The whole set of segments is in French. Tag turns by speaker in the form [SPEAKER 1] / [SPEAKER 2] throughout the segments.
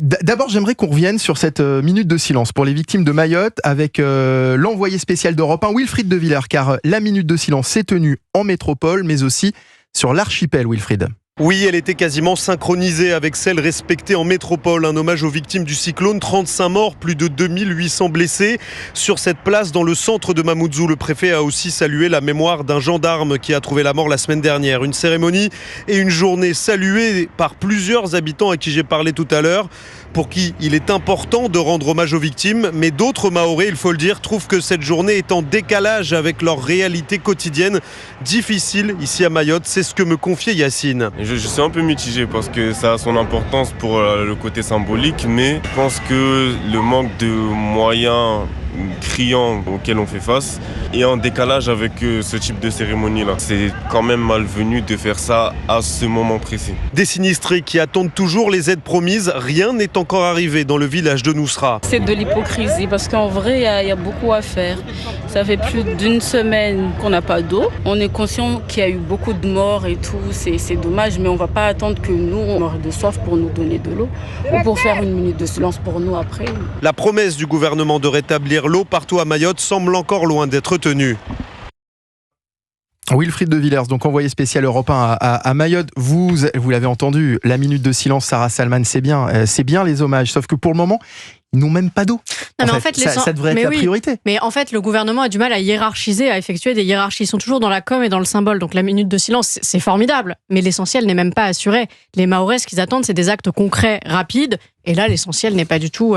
[SPEAKER 1] D'abord, j'aimerais qu'on revienne sur cette minute de silence pour les victimes de Mayotte avec l'envoyé spécial d'Europe 1, Wilfried de Villers, car la minute de silence s'est tenue en métropole, mais aussi sur l'archipel, Wilfried.
[SPEAKER 2] Oui, elle était quasiment synchronisée avec celle respectée en métropole. Un hommage aux victimes du cyclone, 35 morts, plus de 2800 blessés. Sur cette place, dans le centre de Mamoudzou, le préfet a aussi salué la mémoire d'un gendarme qui a trouvé la mort la semaine dernière. Une cérémonie et une journée saluée par plusieurs habitants à qui j'ai parlé tout à l'heure, pour qui il est important de rendre hommage aux victimes. Mais d'autres Mahorais, il faut le dire, trouvent que cette journée est en décalage avec leur réalité quotidienne difficile ici à Mayotte. C'est ce que me confiait Yacine.
[SPEAKER 3] Je suis un peu mitigé parce que ça a son importance pour le côté symbolique, mais je pense que le manque de moyens criants auxquels on fait face est en décalage avec ce type de cérémonie-là. C'est quand même malvenu de faire ça à ce moment précis.
[SPEAKER 2] Des sinistrés qui attendent toujours les aides promises, rien n'est encore arrivé dans le village de Nousra.
[SPEAKER 4] C'est de l'hypocrisie parce qu'en vrai, il y a beaucoup à faire. Ça fait plus d'une semaine qu'on n'a pas d'eau. On est conscient qu'il y a eu beaucoup de morts et tout, c'est dommage, mais on ne va pas attendre que nous, on meure de soif pour nous donner de l'eau ou pour faire une minute de silence pour nous après.
[SPEAKER 2] La promesse du gouvernement de rétablir l'eau partout à Mayotte semble encore loin d'être tenue.
[SPEAKER 1] Wilfried de Villers, donc envoyé spécial Europe 1 à Mayotte. Vous l'avez entendu, la minute de silence, Sarah Salman, c'est bien les hommages, sauf que pour le moment, ils n'ont même pas d'eau. Ça devrait être la priorité.
[SPEAKER 5] Mais en fait, le gouvernement a du mal à hiérarchiser, à effectuer des hiérarchies. Ils sont toujours dans la com et dans le symbole. Donc la minute de silence, c'est formidable. Mais l'essentiel n'est même pas assuré. Les Mahorais, ce qu'ils attendent, c'est des actes concrets, rapides. Et là, l'essentiel n'est pas du tout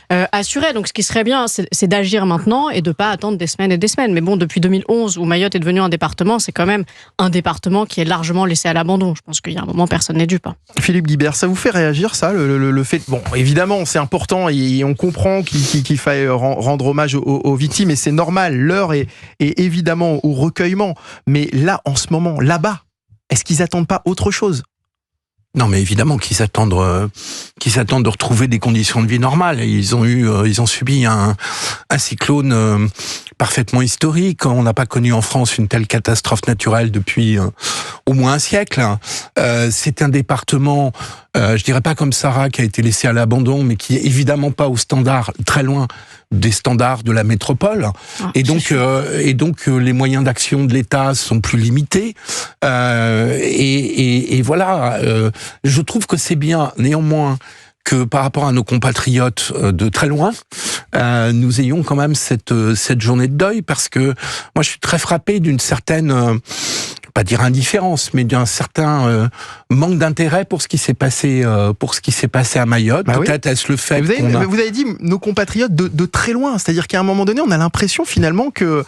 [SPEAKER 5] assuré. Donc ce qui serait bien, c'est d'agir maintenant et de ne pas attendre des semaines et des semaines. Mais bon, depuis 2011, où Mayotte est devenu un département, c'est quand même un département qui est largement laissé à l'abandon. Je pense qu'il y a un moment, personne n'est dupe.
[SPEAKER 1] Philippe Guibert, ça vous fait réagir, ça, le fait... Bon, évidemment, c'est important et on comprend qu'il faille rendre hommage aux victimes, et c'est normal, l'heure est évidemment au recueillement. Mais là, en ce moment, là-bas, est-ce qu'ils n'attendent pas autre chose ?
[SPEAKER 6] Non, mais évidemment qu'ils attendent de retrouver des conditions de vie normales. Ils ont subi un cyclone parfaitement historique. On n'a pas connu en France une telle catastrophe naturelle depuis au moins un siècle. C'est un département, je dirais pas comme Sarah, qui a été laissé à l'abandon, mais qui est évidemment pas au standard, très loin des standards de la métropole. Et donc les moyens d'action de l'État sont plus limités. Et voilà, je trouve que c'est bien, néanmoins, que par rapport à nos compatriotes de très loin, nous ayons quand même cette journée de deuil, parce que moi je suis très frappé d'une certaine, pas dire indifférence, mais d'un certain manque d'intérêt pour ce qui s'est passé à Mayotte. Peut-être est-ce le fait
[SPEAKER 1] vous avez dit nos compatriotes de très loin, c'est-à-dire qu'à un moment donné, on a l'impression finalement que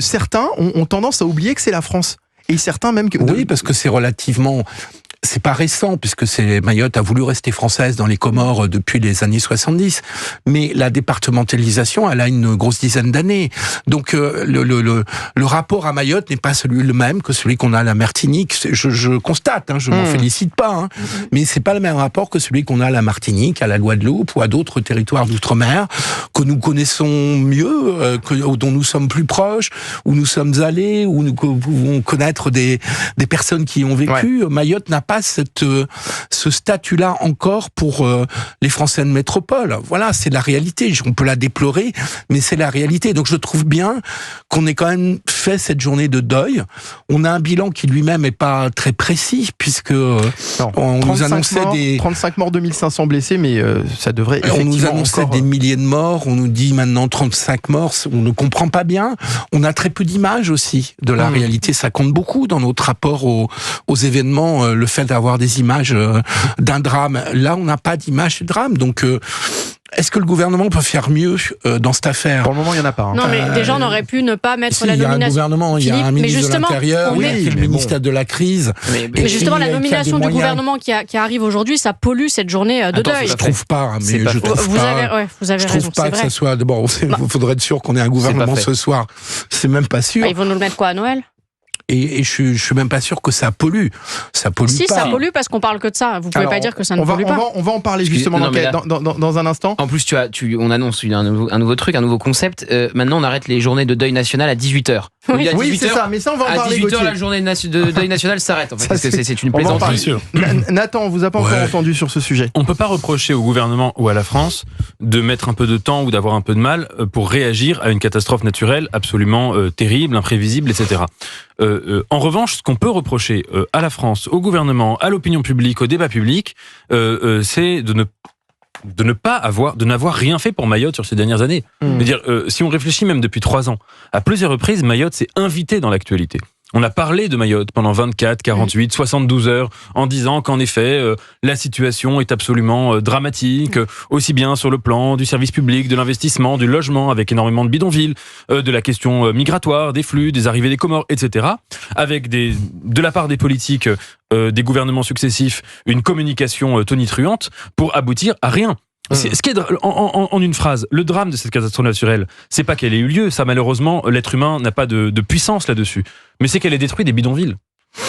[SPEAKER 1] certains ont tendance à oublier que c'est la France. Et certains même que...
[SPEAKER 6] Oui, parce que c'est pas récent, puisque Mayotte a voulu rester française dans les Comores depuis les années 70. Mais la départementalisation, elle a une grosse dizaine d'années. Donc, le rapport à Mayotte n'est pas le même que celui qu'on a à la Martinique. Je constate, je m'en félicite pas, mais c'est pas le même rapport que celui qu'on a à la Martinique, à la Guadeloupe ou à d'autres territoires d'outre-mer que nous connaissons mieux, dont nous sommes plus proches, où nous sommes allés, où nous pouvons connaître des personnes qui y ont vécu. Ouais. Mayotte n'a pas ce statut-là encore pour les Français de métropole. Voilà, c'est la réalité. On peut la déplorer, mais c'est la réalité. Donc je trouve bien qu'on ait quand même fait cette journée de deuil. On a un bilan qui lui-même n'est pas très précis, puisque on nous annonçait
[SPEAKER 1] 35 morts, 2500 blessés, mais ça devrait effectivement...
[SPEAKER 6] On nous annonçait des milliers de morts, on nous dit maintenant 35 morts, on ne comprend pas bien. On a très peu d'images aussi de la réalité. Ça compte beaucoup dans notre rapport aux événements, le fait d'avoir des images d'un drame. Là, on n'a pas d'image de drame. Donc, est-ce que le gouvernement peut faire mieux dans cette affaire ?
[SPEAKER 1] Pour le moment, il n'y en a pas.
[SPEAKER 5] Non, mais déjà, on aurait pu ne pas mettre la nomination.
[SPEAKER 6] Il y a un gouvernement, il y a un ministre de l'Intérieur, le ministère de la crise.
[SPEAKER 5] Mais justement, la nominisation du gouvernement qui arrive aujourd'hui, ça pollue cette journée de deuil.
[SPEAKER 6] Je trouve pas, mais je trouve
[SPEAKER 5] vous avez raison.
[SPEAKER 6] Je trouve pas que ça soit... D'abord, il faudrait être sûr qu'on ait un gouvernement ce soir. C'est même pas sûr.
[SPEAKER 5] Ils vont nous le mettre quoi, à Noël ?
[SPEAKER 6] Et je suis même pas sûr que ça pollue. Ça pollue
[SPEAKER 5] si,
[SPEAKER 6] pas.
[SPEAKER 5] ça pollue parce qu'on parle que de ça. Vous pouvez pas dire que ça ne pollue pas.
[SPEAKER 1] On va en parler justement dans un instant.
[SPEAKER 7] En plus, on annonce un nouveau truc, un nouveau concept. Maintenant, on arrête les journées de deuil national à 18h.
[SPEAKER 1] Oui, c'est ça, mais ça, on va en parler.
[SPEAKER 7] À 18h, la journée de deuil national s'arrête. En fait, parce que c'est une plaisanterie.
[SPEAKER 1] Nathan, on vous a pas encore entendu sur ce sujet.
[SPEAKER 8] On peut pas reprocher au gouvernement ou à la France de mettre un peu de temps ou d'avoir un peu de mal pour réagir à une catastrophe naturelle absolument terrible, imprévisible, etc. En revanche, ce qu'on peut reprocher à la France, au gouvernement, à l'opinion publique, au débat public, c'est de n'avoir rien fait pour Mayotte sur ces dernières années. C'est-à-dire, si on réfléchit même depuis 3 ans, à plusieurs reprises, Mayotte s'est invité dans l'actualité. On a parlé de Mayotte pendant 24, 48, 72 heures en disant qu'en effet, la situation est absolument dramatique, aussi bien sur le plan du service public, de l'investissement, du logement, avec énormément de bidonvilles, de la question migratoire, des flux, des arrivées des Comores, etc. Avec de la part des politiques, des gouvernements successifs, une communication tonitruante pour aboutir à rien. Ce qui est en une phrase, le drame de cette catastrophe naturelle, c'est pas qu'elle ait eu lieu, ça malheureusement, l'être humain n'a pas de puissance là-dessus, mais c'est qu'elle ait détruit des bidonvilles.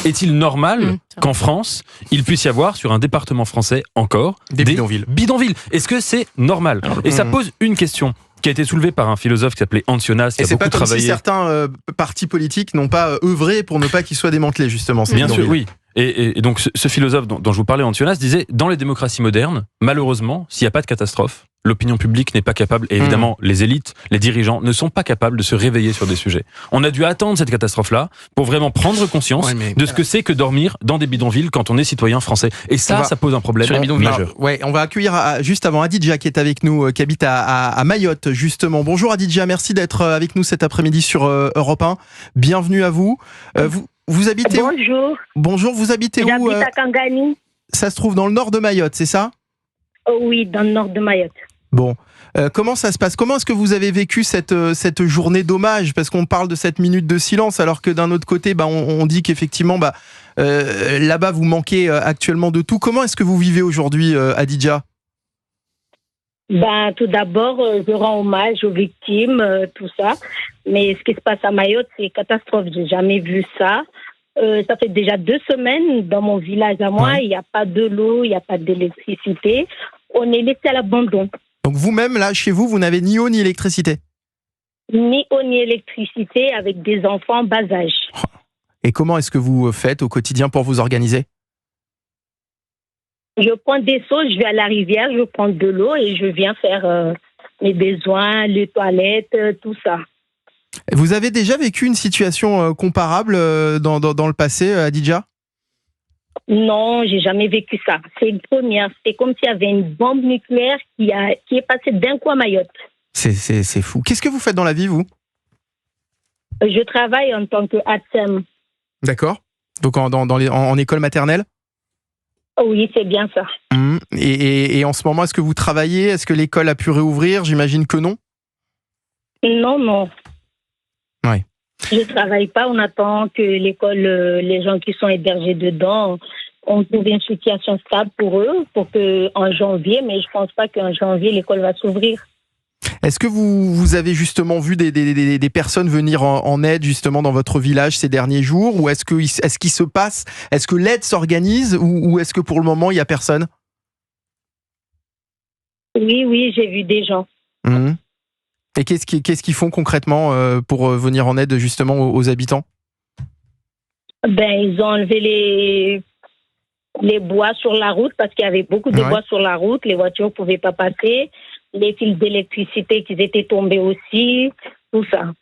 [SPEAKER 8] Est-il normal qu'en France, il puisse y avoir sur un département français encore des bidonvilles? Est-ce que c'est normal? Et ça pose une question qui a été soulevée par un philosophe qui s'appelait Antionas, qui a beaucoup travaillé. Et c'est pas comme si
[SPEAKER 1] certains partis politiques n'ont pas œuvré pour ne pas qu'ils soient démantelés, justement.
[SPEAKER 8] Bien sûr, oui. Et donc ce philosophe dont je vous parlais, Antionas, disait, dans les démocraties modernes, malheureusement, s'il n'y a pas de catastrophe, l'opinion publique n'est pas capable, et évidemment les élites, les dirigeants ne sont pas capables de se réveiller sur des sujets. On a dû attendre cette catastrophe-là pour vraiment prendre conscience de ce que c'est que dormir dans des bidonvilles quand on est citoyen français. Et ça pose un problème majeur.
[SPEAKER 1] Ouais, on va accueillir juste avant Adidja qui est avec nous, qui habite à Mayotte justement. Bonjour Adidja, merci d'être avec nous cet après-midi sur Europe 1. Bienvenue à vous. Vous habitez où?
[SPEAKER 9] Bonjour.
[SPEAKER 1] Bonjour, vous habitez où?
[SPEAKER 9] J'habite à Kangani.
[SPEAKER 1] Ça se trouve dans le nord de Mayotte, c'est ça?
[SPEAKER 9] Oui, dans le nord de Mayotte.
[SPEAKER 1] Bon, comment ça se passe? Comment est-ce que vous avez vécu cette journée d'hommage? Parce qu'on parle de cette minute de silence, alors que d'un autre côté, on dit qu'effectivement, là-bas, vous manquez actuellement de tout. Comment est-ce que vous vivez aujourd'hui, Adidja?
[SPEAKER 9] Tout d'abord, je rends hommage aux victimes, tout ça. Mais ce qui se passe à Mayotte, c'est catastrophe. J'ai jamais vu ça. Ça fait déjà 2 semaines dans mon village à moi. Il n'y a pas de l'eau, il n'y a pas d'électricité. On est laissé à l'abandon.
[SPEAKER 1] Donc vous-même, là, chez vous, vous n'avez ni eau ni électricité?
[SPEAKER 9] Ni eau ni électricité, avec des enfants bas âge.
[SPEAKER 1] Et comment est-ce que vous faites au quotidien pour vous organiser?
[SPEAKER 9] Je prends des seaux, je vais à la rivière, je prends de l'eau et je viens faire mes besoins, les toilettes, tout ça.
[SPEAKER 1] Vous avez déjà vécu une situation comparable dans le passé, Adidja?
[SPEAKER 9] Non, j'ai jamais vécu ça. C'est une première. C'est comme s'il y avait une bombe nucléaire qui est passée d'un coup à Mayotte.
[SPEAKER 1] C'est fou. Qu'est-ce que vous faites dans la vie, vous?
[SPEAKER 9] Je travaille en tant qu'ATSEM.
[SPEAKER 1] D'accord. Donc en école maternelle?
[SPEAKER 9] Oui, c'est bien ça.
[SPEAKER 1] Et en ce moment, est-ce que vous travaillez? Est-ce que l'école a pu réouvrir? J'imagine que non.
[SPEAKER 9] Non.
[SPEAKER 1] Ouais.
[SPEAKER 9] Je ne travaille pas. On attend que l'école, les gens qui sont hébergés dedans, on trouve une situation stable pour eux, pour qu'en janvier, mais je ne pense pas qu'en janvier, l'école va s'ouvrir.
[SPEAKER 1] Est-ce que vous avez justement vu des personnes venir en aide justement dans votre village ces derniers jours? Ou est-ce qu'il se passe? Est-ce que l'aide s'organise ou est-ce que pour le moment, il n'y a personne?
[SPEAKER 9] Oui, j'ai vu des gens.
[SPEAKER 1] Et qu'est-ce qu'ils font concrètement pour venir en aide justement aux habitants?
[SPEAKER 9] Ils ont enlevé les bois sur la route parce qu'il y avait beaucoup de bois sur la route. Les voitures ne pouvaient pas passer. Les fils d'électricité qui étaient tombés aussi, tout ça.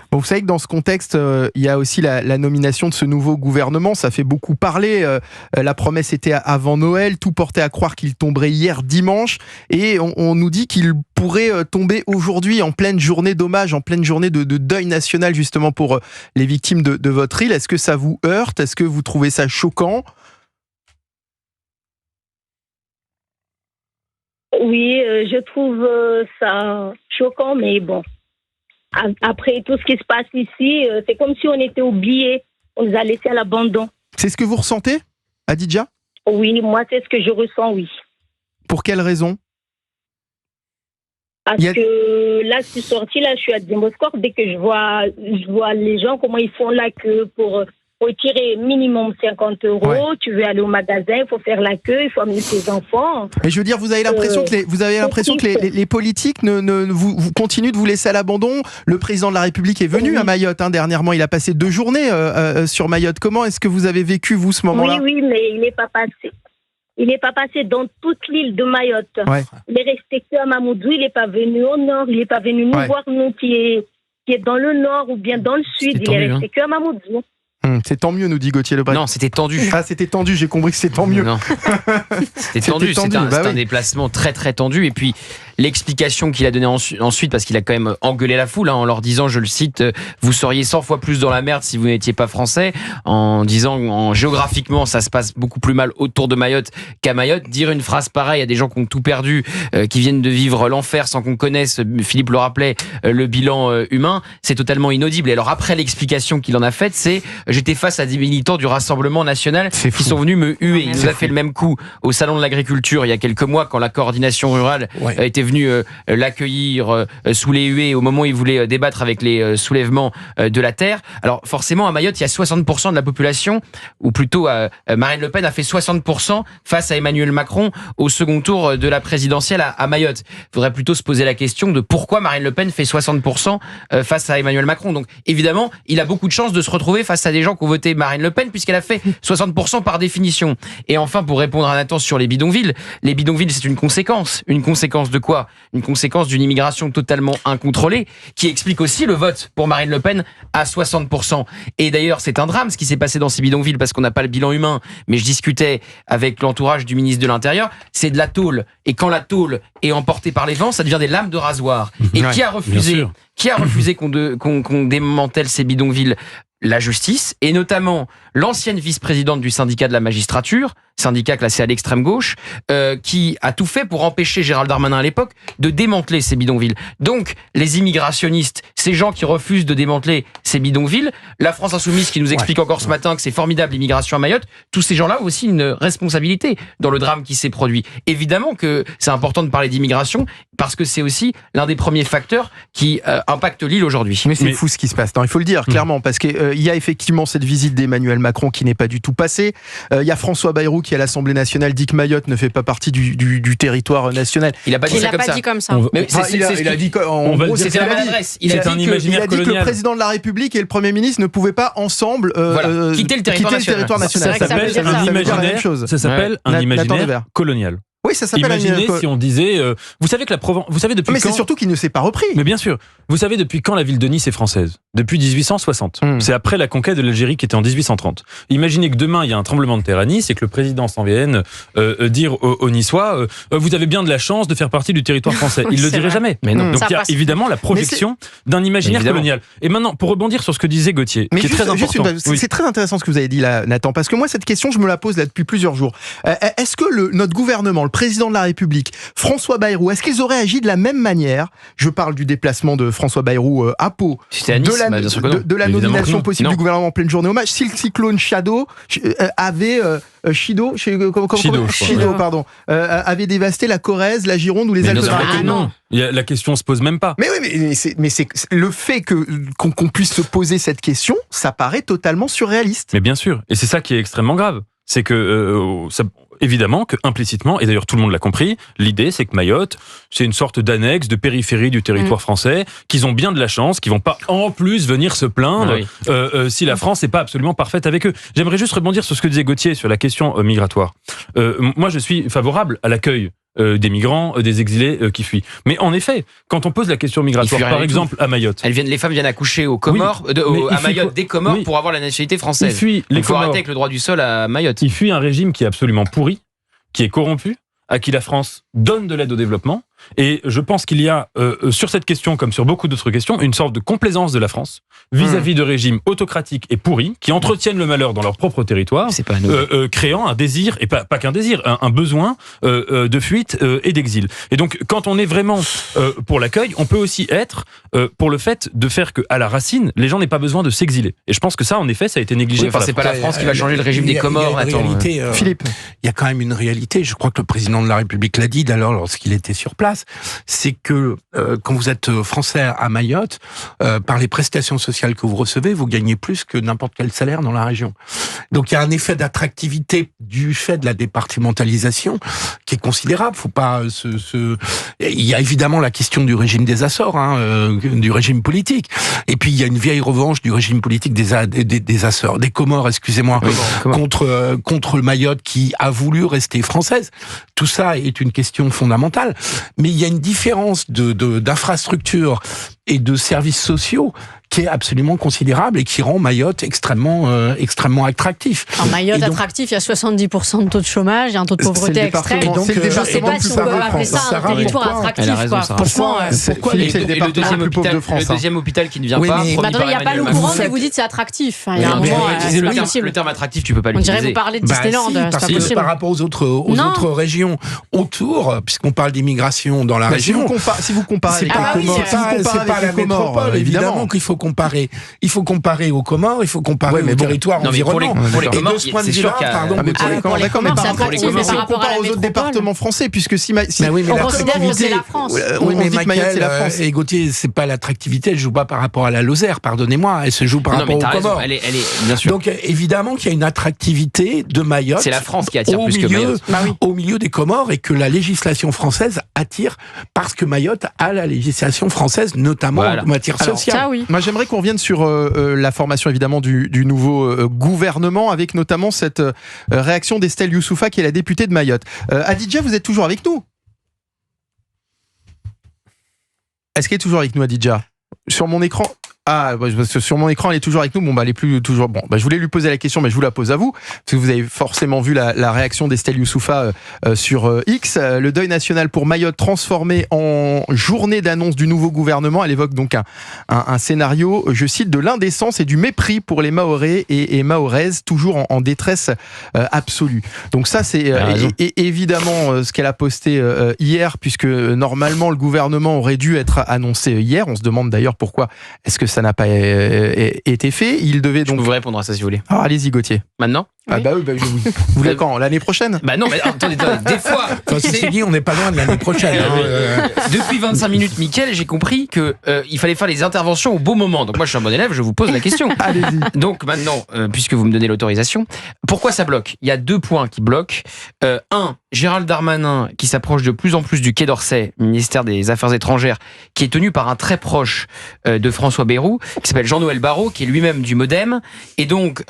[SPEAKER 1] Bon, vous savez que dans ce contexte, il y a aussi la nomination de ce nouveau gouvernement. Ça fait beaucoup parler. La promesse était avant Noël. Tout portait à croire qu'il tomberait hier dimanche. Et on nous dit qu'il pourrait tomber aujourd'hui en pleine journée d'hommage, en pleine journée de deuil national justement pour les victimes de votre île. Est-ce que ça vous heurte? Est-ce que vous trouvez ça choquant?
[SPEAKER 9] Oui, je trouve ça choquant, mais bon. Après tout ce qui se passe ici, c'est comme si on était oubliés. On nous a laissés à l'abandon.
[SPEAKER 1] C'est ce que vous ressentez, Adidja?
[SPEAKER 9] Oui, moi, c'est ce que je ressens, oui.
[SPEAKER 1] Pour quelle raison?
[SPEAKER 9] Parce que là, je suis sortie, là, je suis à Dimboscor. Dès que je vois les gens, comment ils font la queue pour retirer minimum 50 €.
[SPEAKER 1] Ouais.
[SPEAKER 9] Tu veux aller au magasin, il faut faire la queue, il faut amener tes enfants.
[SPEAKER 1] Mais je veux dire, vous avez l'impression que les politiques vous continuent de vous laisser à l'abandon. Le président de la République est venu à Mayotte dernièrement. Il a passé 2 journées sur Mayotte. Comment est-ce que vous avez vécu, vous, ce moment-là ?
[SPEAKER 9] Oui, mais il n'est pas passé. Il n'est pas passé dans toute l'île de Mayotte.
[SPEAKER 1] Ouais.
[SPEAKER 9] Il est resté que à Mamoudzou. Il n'est pas venu au nord. Il n'est pas venu nous voir, nous qui est dans le nord ou bien dans le sud. Il est resté que à Mamoudzou.
[SPEAKER 1] C'est tant mieux, nous dit Gauthier Lebret.
[SPEAKER 7] Non, c'était tendu.
[SPEAKER 1] Ah, c'était tendu, j'ai compris que c'est tant mieux.
[SPEAKER 7] Non. C'était tendu, c'était un déplacement très très tendu. Et puis l'explication qu'il a donnée ensuite, parce qu'il a quand même engueulé la foule, en leur disant, je le cite, vous seriez 100 fois plus dans la merde si vous n'étiez pas français, en disant géographiquement ça se passe beaucoup plus mal autour de Mayotte qu'à Mayotte. Dire une phrase pareille à des gens qui ont tout perdu, qui viennent de vivre l'enfer sans qu'on connaisse, Philippe le rappelait, le bilan humain, c'est totalement inaudible. Et alors après l'explication qu'il en a faite, c'est j'étais face à des militants du Rassemblement National qui sont venus me huer. Il nous a fait le même coup au Salon de l'Agriculture il y a quelques mois quand la coordination rurale était venue l'accueillir sous les huées au moment où il voulait débattre avec les soulèvements de la terre. Alors forcément à Mayotte, il y a 60% de la population, ou plutôt Marine Le Pen a fait 60% face à Emmanuel Macron au second tour de la présidentielle à Mayotte. Il faudrait plutôt se poser la question de pourquoi Marine Le Pen fait 60% face à Emmanuel Macron. Donc évidemment, il a beaucoup de chances de se retrouver face à des gens qui ont voté Marine Le Pen puisqu'elle a fait 60% par définition. Et enfin, pour répondre à Nathan sur les bidonvilles c'est une conséquence. Une conséquence de quoi ? Une conséquence d'une immigration totalement incontrôlée qui explique aussi le vote pour Marine Le Pen à 60%. Et d'ailleurs, c'est un drame ce qui s'est passé dans ces bidonvilles parce qu'on n'a pas le bilan humain, mais je discutais avec l'entourage du ministre de l'Intérieur, c'est de la tôle. Et quand la tôle est emportée par les vents, ça devient des lames de rasoir. Et qui a refusé qu'on démantèle ces bidonvilles ? La justice, et notamment l'ancienne vice-présidente du syndicat de la magistrature, syndicat classé à l'extrême gauche, qui a tout fait pour empêcher Gérald Darmanin à l'époque de démanteler ces bidonvilles. Donc, les immigrationnistes, ces gens qui refusent de démanteler ces bidonvilles, la France Insoumise qui nous explique encore ce matin que c'est formidable l'immigration à Mayotte, tous ces gens-là ont aussi une responsabilité dans le drame qui s'est produit. Évidemment que c'est important de parler d'immigration, parce que c'est aussi l'un des premiers facteurs qui impacte l'île aujourd'hui.
[SPEAKER 1] Mais c'est fou ce qui se passe. Non, il faut le dire clairement, parce qu'il y a effectivement cette visite d'Emmanuel Macron qui n'est pas du tout passée. Il y a François Bayrou qui à l'Assemblée nationale dit que Mayotte ne fait pas partie du territoire national.
[SPEAKER 7] Il n'a pas dit comme ça.
[SPEAKER 1] Mais il a dit qu'en gros,
[SPEAKER 7] c'était la maladresse.
[SPEAKER 1] Il a dit que le président de la République et le Premier ministre ne pouvaient pas ensemble
[SPEAKER 7] quitter le territoire national.
[SPEAKER 8] Ça s'appelle un imaginaire colonial.
[SPEAKER 1] Oui, ça s'appelle
[SPEAKER 8] Imaginez si on disait, vous savez que la Provence, vous savez depuis
[SPEAKER 1] mais
[SPEAKER 8] quand.
[SPEAKER 1] Mais c'est surtout qu'il ne s'est pas repris.
[SPEAKER 8] Mais bien sûr. Vous savez depuis quand la ville de Nice est française ? Depuis 1860. C'est après la conquête de l'Algérie qui était en 1830. Imaginez que demain il y a un tremblement de terre à Nice et que le président s'en vienne dire aux Niçois, vous avez bien de la chance de faire partie du territoire français. Il le dirait jamais.
[SPEAKER 7] Mais non.
[SPEAKER 8] Donc il y a évidemment la projection d'un imaginaire colonial. Et maintenant, pour rebondir sur ce que disait Gauthier, qui est très important.
[SPEAKER 1] C'est très intéressant ce que vous avez dit là, Nathan, parce que moi cette question je me la pose là depuis plusieurs jours. Est-ce que notre gouvernement, le président de la République, François Bayrou, est-ce qu'ils auraient agi de la même manière ? Je parle du déplacement de François Bayrou à Pau, de la nomination possible du gouvernement en pleine journée hommage, si le cyclone Shadow avait avait dévasté la Corrèze, la Gironde ou les Alpes-Maritimes.
[SPEAKER 8] Non. La question se pose même pas.
[SPEAKER 1] Mais oui, mais c'est le fait qu'on puisse se poser cette question, ça paraît totalement surréaliste.
[SPEAKER 8] Mais bien sûr, et c'est ça qui est extrêmement grave. C'est que évidemment que implicitement, et d'ailleurs tout le monde l'a compris, l'idée c'est que Mayotte, c'est une sorte d'annexe, de périphérie du territoire français, qu'ils ont bien de la chance, qu'ils vont pas en plus venir se plaindre si la France n'est pas absolument parfaite avec eux. J'aimerais juste rebondir sur ce que disait Gauthier sur la question migratoire. Moi je suis favorable à l'accueil des migrants, des exilés qui fuient. Mais en effet, quand on pose la question migratoire, par exemple à Mayotte,
[SPEAKER 7] les femmes viennent accoucher aux Comores, à Mayotte des Comores pour avoir la nationalité française. Il faut arrêter avec le droit du sol à Mayotte.
[SPEAKER 8] Il fuit un régime qui est absolument pourri, qui est corrompu, à qui la France donne de l'aide au développement. Et je pense qu'il y a, sur cette question, comme sur beaucoup d'autres questions, une sorte de complaisance de la France vis-à-vis de régimes autocratiques et pourris qui entretiennent le malheur dans leur propre territoire, créant un désir, et pas qu'un désir, un besoin de fuite et d'exil. Et donc, quand on est vraiment pour l'accueil, on peut aussi être pour le fait de faire qu'à la racine, les gens n'aient pas besoin de s'exiler. Et je pense que ça, en effet, ça a été négligé par la France.
[SPEAKER 7] C'est pas la France qui va changer le régime des Comores.
[SPEAKER 6] Philippe, il y a quand même une réalité. Je crois que le président de la République l'a dit d'ailleurs lorsqu'il était sur place. passe, c'est que quand vous êtes français à Mayotte, par les prestations sociales que vous recevez, vous gagnez plus que n'importe quel salaire dans la région. Donc il y a un effet d'attractivité du fait de la départementalisation qui est considérable. Faut pas Il y a évidemment la question du régime des Açores, du régime politique. Et puis il y a une vieille revanche du régime politique des Açores, des Comores, excusez-moi, contre Mayotte qui a voulu rester française. Tout ça est une question fondamentale. Mais il y a une différence d'infrastructures et de services sociaux qui est absolument considérable et qui rend Mayotte extrêmement attractif.
[SPEAKER 5] Alors Mayotte attractif, il y a 70% de taux de chômage et un tôt de pauvreté extrême.
[SPEAKER 1] C'est le département le plus pauvre de France.
[SPEAKER 5] Ça un territoire attractif.
[SPEAKER 1] Franchement,
[SPEAKER 7] c'est le département le plus pauvre de France. Le deuxième hôpital qui ne vient pas.
[SPEAKER 5] Il n'y a pas l'eau courante et vous dites c'est attractif. Il y a un moment,
[SPEAKER 7] le terme attractif, tu peux pas l'utiliser.
[SPEAKER 5] On dirait vous parlez de Disneyland, c'est pas possible.
[SPEAKER 6] Par rapport aux autres régions autour, puisqu'on parle d'immigration dans la région.
[SPEAKER 1] Si vous comparez
[SPEAKER 6] c'est pas la métropole, évidemment qu'il faut comparer. Il faut comparer aux Comores, il faut comparer aux territoires environnants.
[SPEAKER 7] Pour les Comores,
[SPEAKER 6] et de ce point de vue-là, pardon.
[SPEAKER 1] Pour les Comores, c'est attractif, mais par rapport aux autres départements français, puisque si
[SPEAKER 5] on considère que c'est la France.
[SPEAKER 6] Oui, mais Mayotte et Gauthier, c'est pas l'attractivité, elle joue pas par rapport à la Lozère, pardonnez-moi, elle se joue par rapport aux Comores.
[SPEAKER 7] Elle est bien sûr.
[SPEAKER 6] Donc évidemment qu'il y a une attractivité de Mayotte.
[SPEAKER 7] C'est la France qui attire plus que Mayotte.
[SPEAKER 6] Au milieu des Comores et que la législation française attire parce que Mayotte a la législation française, notamment en matière sociale.
[SPEAKER 5] Ça, oui.
[SPEAKER 1] Moi, j'aimerais qu'on revienne sur la formation évidemment du nouveau gouvernement, avec notamment cette réaction d'Estelle Youssoufa, qui est la députée de Mayotte. Adidja, vous êtes toujours avec nous? Est-ce qu'elle est toujours avec nous, Adidja? Sur mon écran. Parce que sur mon écran, elle est toujours avec nous. Elle est plus toujours. Je voulais lui poser la question, mais je vous la pose à vous, parce que vous avez forcément vu la réaction d'Estelle Youssoufa sur X. Le deuil national pour Mayotte transformé en journée d'annonce du nouveau gouvernement. Elle évoque donc un scénario, je cite, de l'indécence et du mépris pour les Mahorais et Mahoraises, toujours en détresse absolue. Donc ça, c'est évidemment ce qu'elle a posté hier, puisque normalement le gouvernement aurait dû être annoncé hier. On se demande d'ailleurs pourquoi est-ce que ça n'a pas été fait. Il devait donc...
[SPEAKER 7] Je peux vous répondre à ça si vous voulez.
[SPEAKER 1] Alors allez-y, Gauthier.
[SPEAKER 7] Maintenant?
[SPEAKER 1] Oui. Vous voulez quand? L'année prochaine?
[SPEAKER 7] Non, mais attendez, des fois...
[SPEAKER 6] C'est dit, on n'est pas loin de l'année prochaine.
[SPEAKER 7] Depuis 25 minutes, Mickaël, j'ai compris que il fallait faire les interventions au bon moment. Donc moi, je suis un bon élève, je vous pose la question.
[SPEAKER 1] Allez-y.
[SPEAKER 7] Donc maintenant, puisque vous me donnez l'autorisation, pourquoi ça bloque? Il y a 2 points qui bloquent. Gérald Darmanin, qui s'approche de plus en plus du Quai d'Orsay, ministère des Affaires étrangères, qui est tenu par un très proche de François Bayrou, qui s'appelle Jean-Noël Barrot, qui est lui-même du MoDem. Et donc,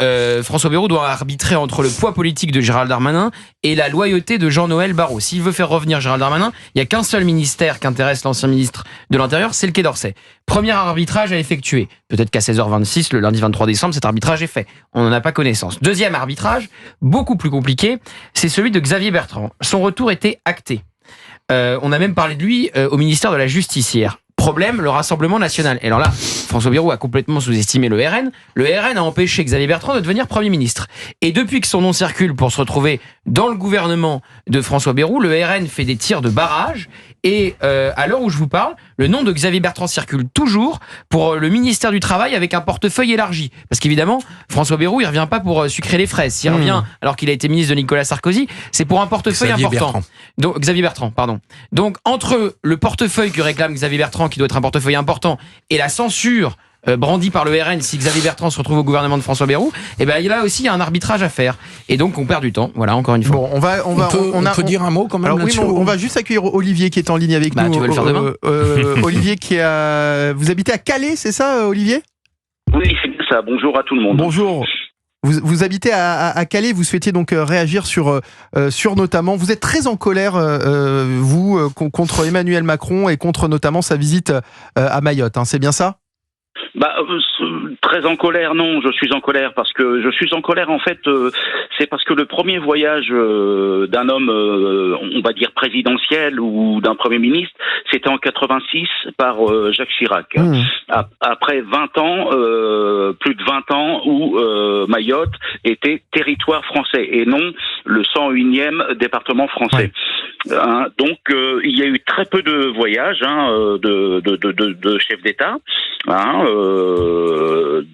[SPEAKER 7] François Bayrou doit arbitrer entre le poids politique de Gérald Darmanin et la loyauté de Jean-Noël Barrot. S'il veut faire revenir Gérald Darmanin, il n'y a qu'un seul ministère qui intéresse l'ancien ministre de l'Intérieur, c'est le Quai d'Orsay. Premier arbitrage à effectuer. Peut-être qu'à 16h26, le lundi 23 décembre, cet arbitrage est fait. On n'en a pas connaissance. Deuxième arbitrage, beaucoup plus compliqué, c'est celui de Xavier Bertrand. Son retour était acté. On a même parlé de lui au ministère de la Justice hier. Problème, le Rassemblement national. Et alors là, François Bayrou a complètement sous-estimé le RN. Le RN a empêché Xavier Bertrand de devenir Premier ministre. Et depuis que son nom circule pour se retrouver dans le gouvernement de François Bayrou, le RN fait des tirs de barrage. Et à l'heure où je vous parle, le nom de Xavier Bertrand circule toujours pour le ministère du Travail avec un portefeuille élargi. Parce qu'évidemment, François Bayrou, il revient pas pour sucrer les fraises. S'il revient alors qu'il a été ministre de Nicolas Sarkozy, c'est pour un portefeuille important. Donc, Xavier Bertrand, pardon. Donc, entre le portefeuille que réclame Xavier Bertrand, qui doit être un portefeuille important, et la censure brandi par le RN si Xavier Bertrand se retrouve au gouvernement de François Bayrou, et ben là aussi il y a un arbitrage à faire. Et donc on perd du temps. Voilà, encore une fois.
[SPEAKER 1] Bon, on peut dire un mot quand même. Alors, oui, on va juste accueillir Olivier qui est en ligne avec nous.
[SPEAKER 7] Tu veux le faire demain
[SPEAKER 1] Olivier vous habitez à Calais, c'est ça, Olivier?
[SPEAKER 10] Oui, c'est ça. Bonjour à tout le monde.
[SPEAKER 1] Bonjour. Vous habitez à Calais, vous souhaitiez donc réagir sur notamment, vous êtes très en colère, vous, contre Emmanuel Macron et contre notamment sa visite à Mayotte, hein, c'est bien ça?
[SPEAKER 10] Très en colère, non. Je suis en colère parce que en fait, c'est parce que le premier voyage d'un homme, on va dire présidentiel ou d'un premier ministre, c'était en 86 par Jacques Chirac. Après 20 ans, plus de 20 ans où Mayotte était territoire français et non le 101e département français. Donc il y a eu très peu de voyages de chefs d'État.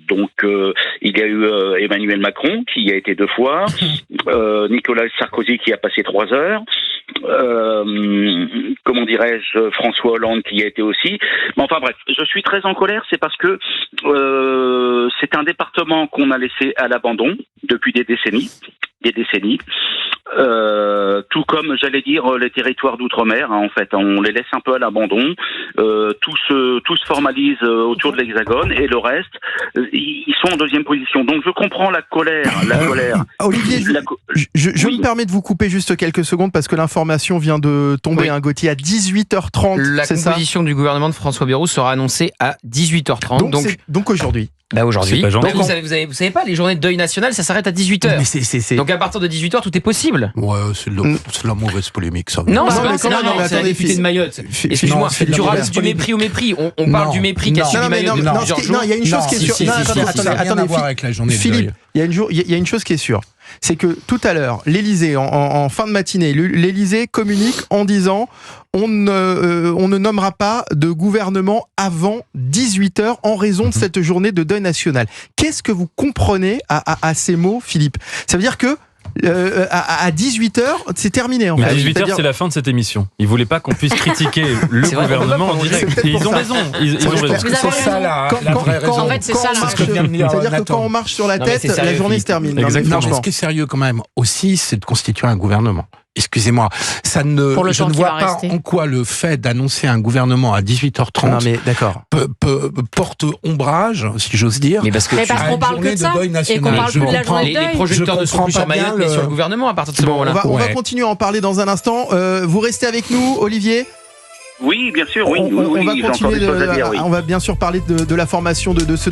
[SPEAKER 10] Donc il y a eu Emmanuel Macron qui y a été 2 fois, Nicolas Sarkozy qui a passé 3 heures, comment dirais-je, François Hollande qui y a été aussi. Mais enfin bref, je suis très en colère, c'est parce que c'est un département qu'on a laissé à l'abandon depuis des décennies. Tout comme, j'allais dire, les territoires d'outre-mer, en fait. On les laisse un peu à l'abandon. Tout se formalise autour de l'Hexagone et le reste, ils sont en deuxième position. Donc je comprends la colère.
[SPEAKER 1] Olivier, je me permets de vous couper juste quelques secondes parce que l'information vient de tomber, Gauthier, à 18h30.
[SPEAKER 7] La composition du gouvernement de François Bayrou sera annoncée à 18h30.
[SPEAKER 1] Donc aujourd'hui.
[SPEAKER 7] Aujourd'hui.
[SPEAKER 8] Donc
[SPEAKER 7] vous savez pas, les journées de deuil national, ça s'arrête à 18h.
[SPEAKER 1] Mais
[SPEAKER 7] Donc à partir de 18h, tout est possible.
[SPEAKER 6] Ouais, c'est de la mauvaise polémique, ça.
[SPEAKER 7] Non,
[SPEAKER 1] c'est
[SPEAKER 7] la députée de Mayotte. Excuse-moi, tu rajoutes du mépris au mépris. On parle du mépris qu'a subi Mayotte depuis plusieurs jours.
[SPEAKER 1] Non, il y a une chose qui est sûre. Attendez, Philippe, il y a une chose qui est sûre. C'est que tout à l'heure, l'Élysée, en fin de matinée, l'Élysée communique en disant on ne nommera pas de gouvernement avant 18h en raison de cette journée de deuil national. Qu'est-ce que vous comprenez à ces mots, Philippe ? Ça veut dire que à 18h, c'est terminé en fait.
[SPEAKER 8] À 18h, c'est la fin de cette émission. Ils voulaient pas qu'on puisse critiquer le gouvernement en direct. Et ils ont raison. Ils ont raison.
[SPEAKER 6] C'est ça la vraie raison.
[SPEAKER 5] En fait, c'est ça la
[SPEAKER 1] C'est-à-dire que quand on marche sur la tête, la journée se termine.
[SPEAKER 6] Exactement. Ce qui est sérieux quand même aussi, c'est de constituer un gouvernement. Excusez-moi, je ne vois pas en quoi le fait d'annoncer un gouvernement à 18h30 porte ombrage, si j'ose dire.
[SPEAKER 7] Mais parce
[SPEAKER 5] qu'on parle que de ça et qu'on parle plus de la journée de deuil.
[SPEAKER 7] Les projecteurs ne sont plus sur Mayotte, mais sur le gouvernement à partir de ce moment-là.
[SPEAKER 1] On va continuer à en parler dans un instant. Vous restez avec nous, Olivier ?
[SPEAKER 10] Oui, bien sûr, oui.
[SPEAKER 1] On va continuer. On va bien sûr parler de la formation de ce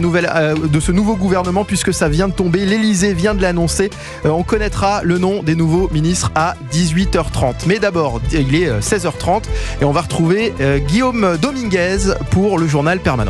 [SPEAKER 1] nouveau gouvernement puisque ça vient de tomber. L'Élysée vient de l'annoncer. On connaîtra le nom des nouveaux ministres à 18h30. Mais d'abord, il est 16h30 et on va retrouver Guillaume Dominguez pour le journal permanent.